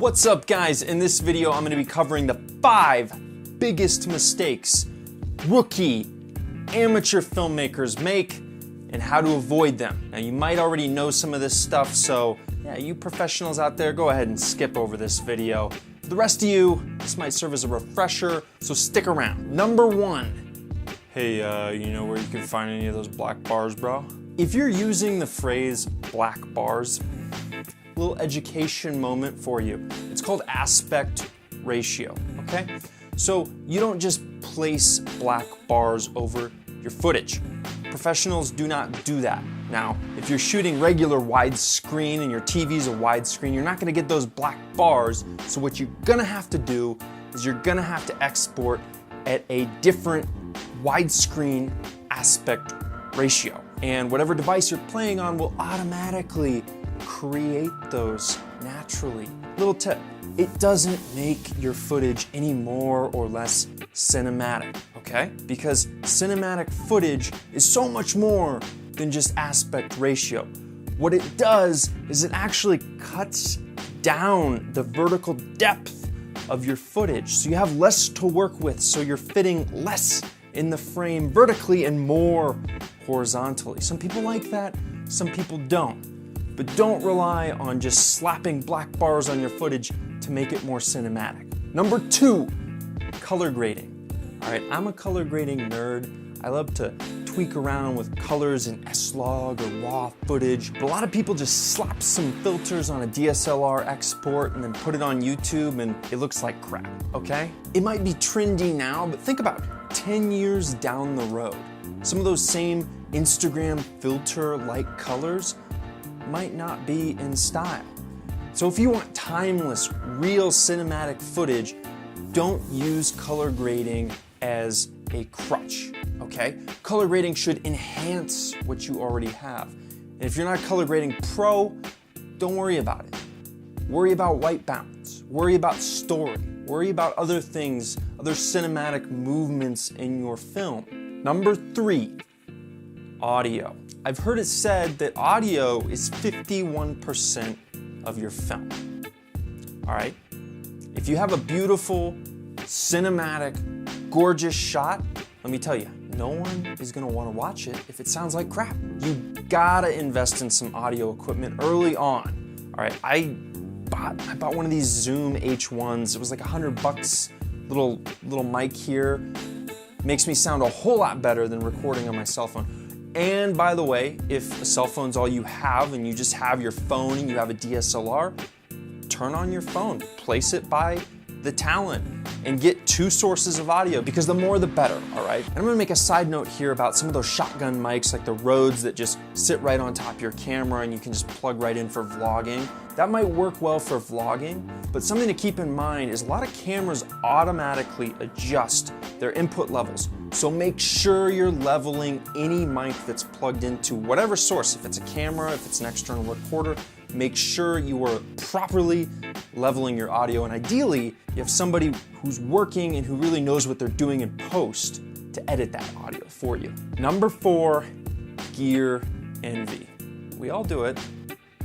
What's up, guys? In this video, I'm going to be covering the 5 biggest mistakes rookie amateur filmmakers make and how to avoid them. Now, you might already know some of this stuff, so yeah, you professionals out there, go ahead and skip over this video. For the rest of you, this might serve as a refresher, so stick around. Number 1. Hey, you know where you can find any of those black bars, bro? If you're using the phrase black bars, a little education moment for you. It's called aspect ratio, okay? So you don't just place black bars over your footage. Professionals do not do that. Now, if you're shooting regular widescreen and your TV's a widescreen, you're not gonna get those black bars. So what you're gonna have to do is you're gonna have to export at a different widescreen aspect ratio. And whatever device you're playing on will automatically create those naturally. Little tip, it doesn't make your footage any more or less cinematic, okay? Because cinematic footage is so much more than just aspect ratio. What it does is it actually cuts down the vertical depth of your footage, so you have less to work with, so you're fitting less in the frame vertically and more horizontally. Some people like that, some people don't. But don't rely on just slapping black bars on your footage to make it more cinematic. Number 2, color grading. All right, I'm a color grading nerd. I love to tweak around with colors in S-Log or raw footage. But a lot of people just slap some filters on a DSLR export and then put it on YouTube and it looks like crap, okay? It might be trendy now, but think about 10 years down the road. Some of those same Instagram filter-like colors might not be in style. So if you want timeless, real cinematic footage, don't use color grading as a crutch, okay? Color grading should enhance what you already have. And if you're not color grading pro, don't worry about it. Worry about white balance, worry about story, worry about other things, other cinematic movements in your film. Number 3, audio. I've heard it said that audio is 51% of your film. All right? If you have a beautiful, cinematic, gorgeous shot, let me tell you, no one is gonna wanna watch it if it sounds like crap. You gotta invest in some audio equipment early on. All right, I bought one of these Zoom H1s. It was like $100, little mic here. Makes me sound a whole lot better than recording on my cell phone. And by the way, if a cell phone's all you have and you just have your phone and you have a DSLR, turn on your phone, place it by the talent and get 2 sources of audio, because the more the better, all right? And I'm gonna make a side note here about some of those shotgun mics, like the Rhodes that just sit right on top of your camera and you can just plug right in for vlogging. That might work well for vlogging, but something to keep in mind is a lot of cameras automatically adjust their input levels. So make sure you're leveling any mic that's plugged into whatever source. If it's a camera, if it's an external recorder, make sure you are properly leveling your audio. And ideally, you have somebody who's working and who really knows what they're doing in post to edit that audio for you. Number 4, gear envy. We all do it.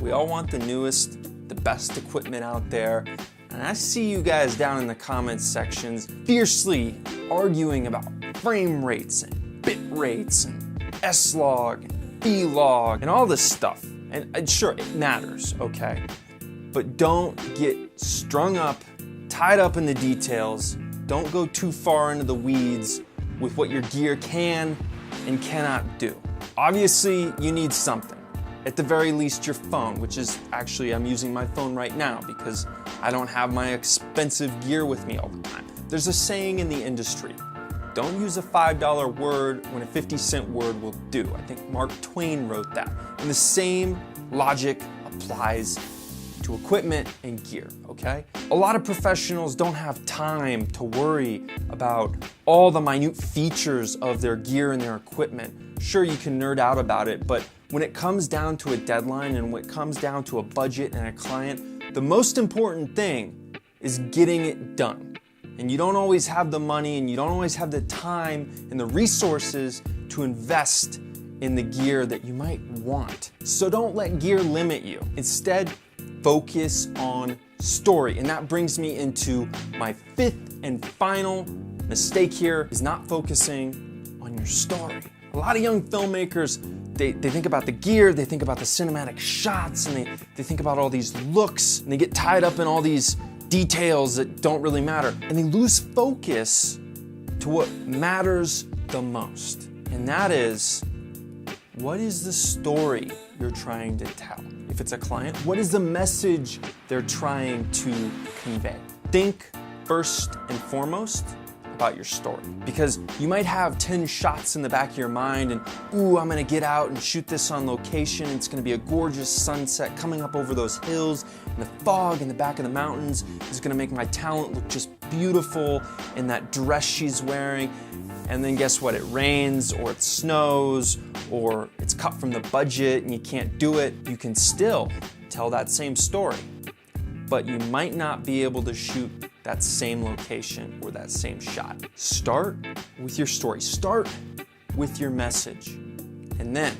We all want the newest, the best equipment out there. And I see you guys down in the comments sections fiercely arguing about frame rates and bit rates and S-Log and V-Log and all this stuff. And sure, it matters, okay? But don't get strung up, tied up in the details. Don't go too far into the weeds with what your gear can and cannot do. Obviously, you need something. At the very least, your phone, which is actually, I'm using my phone right now because I don't have my expensive gear with me all the time. There's a saying in the industry, don't use a $5 word when a 50-cent word will do. I think Mark Twain wrote that. And the same logic applies to equipment and gear, okay? A lot of professionals don't have time to worry about all the minute features of their gear and their equipment. Sure, you can nerd out about it, but when it comes down to a deadline and when it comes down to a budget and a client, the most important thing is getting it done. And you don't always have the money and you don't always have the time and the resources to invest in the gear that you might want. So don't let gear limit you. Instead, focus on story. And that brings me into my fifth and final mistake here, is not focusing on your story. A lot of young filmmakers, they think about the gear, they think about the cinematic shots, and they think about all these looks, and they get tied up in all these details that don't really matter. And they lose focus to what matters the most. And that is, what is the story you're trying to tell? If it's a client, what is the message they're trying to convey? Think first and foremost about your story, because you might have 10 shots in the back of your mind and, ooh, I'm gonna get out and shoot this on location. It's gonna be a gorgeous sunset coming up over those hills, and the fog in the back of the mountains is gonna make my talent look just beautiful in that dress she's wearing. And then guess what? It rains, or it snows, or it's cut from the budget and you can't do it. You can still tell that same story, but you might not be able to shoot that same location or that same shot. Start with your story. Start with your message, and then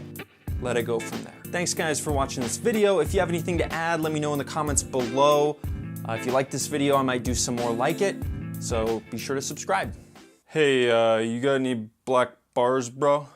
let it go from there. Thanks guys for watching this video. If you have anything to add, let me know in the comments below. If you like this video, I might do some more like it, so be sure to subscribe. Hey, you got any black bars, bro?